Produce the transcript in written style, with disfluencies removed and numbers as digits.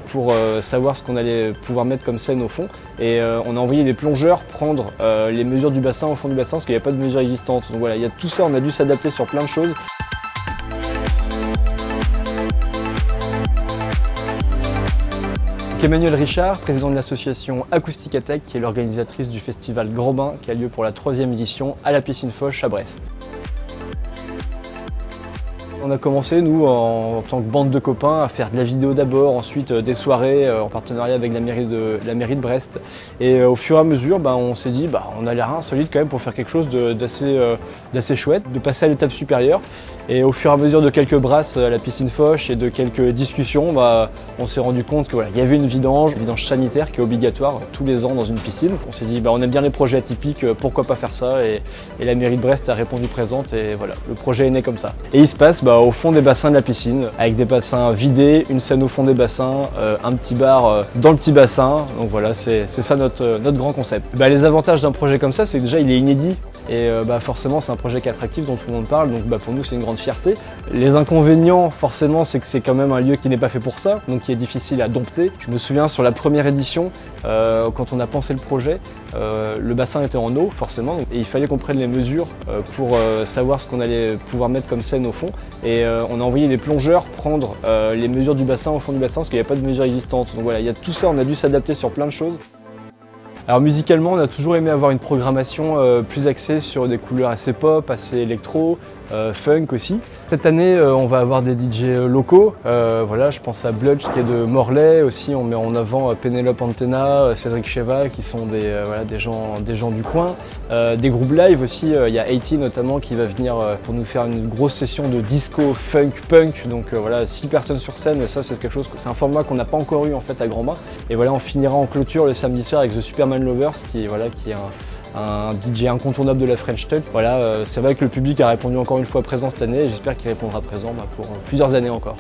pour savoir ce qu'on allait pouvoir mettre comme scène au fond. Et on a envoyé des plongeurs prendre les mesures du bassin au fond du bassin parce qu'il n'y a pas de mesures existantes. Donc voilà, il y a tout ça, on a dû s'adapter sur plein de choses. Emmanuel Richard, président de l'association Acousticatech, qui est l'organisatrice du festival Grand Bain qui a lieu pour la 3e édition à la Piscine Foch à Brest. On a commencé, nous, en tant que bande de copains, à faire de la vidéo d'abord, ensuite des soirées en partenariat avec la mairie de Brest. Et au fur et à mesure, on s'est dit on a l'air insolite quand même pour faire quelque chose d'assez chouette, de passer à l'étape supérieure. Et au fur et à mesure de quelques brasses à la Piscine Foch et de quelques discussions, on s'est rendu compte qu'il y avait une vidange sanitaire qui est obligatoire tous les ans dans une piscine. On s'est dit on aime bien les projets atypiques, pourquoi pas faire ça, et la mairie de Brest a répondu présente et voilà, le projet est né comme ça. Et il se passe au fond des bassins de la piscine, avec des bassins vidés, une scène au fond des bassins, un petit bar dans le petit bassin. Donc voilà, c'est ça notre grand concept. Les avantages d'un projet comme ça, c'est que déjà il est inédit. Et forcément c'est un projet qui est attractif, dont tout le monde parle, donc pour nous c'est une grande fierté. Les inconvénients forcément c'est que c'est quand même un lieu qui n'est pas fait pour ça, donc qui est difficile à dompter. Je me souviens sur la première édition, quand on a pensé le projet, le bassin était en eau forcément, et il fallait qu'on prenne les mesures pour savoir ce qu'on allait pouvoir mettre comme scène au fond. Et on a envoyé des plongeurs prendre les mesures du bassin au fond du bassin parce qu'il n'y a pas de mesures existantes. Donc voilà, il y a tout ça, on a dû s'adapter sur plein de choses. Alors musicalement, on a toujours aimé avoir une programmation plus axée sur des couleurs assez pop, assez électro, funk aussi. Cette année, on va avoir des DJ locaux. Voilà, je pense à Bludge qui est de Morlaix aussi. On met en avant Pénélope Antena, Cédric Cheva qui sont des gens du coin. Des groupes live aussi. Il y a 80 notamment qui va venir pour nous faire une grosse session de disco, funk, punk. Donc voilà, 6 personnes sur scène et ça c'est quelque chose, c'est un format qu'on n'a pas encore eu en fait à Grand Bain. Et voilà, on finira en clôture le samedi soir avec The Superman Lovers qui est un DJ incontournable de la French Touch. Voilà, c'est vrai que le public a répondu encore une fois présent cette année et j'espère qu'il répondra présent pour plusieurs années encore.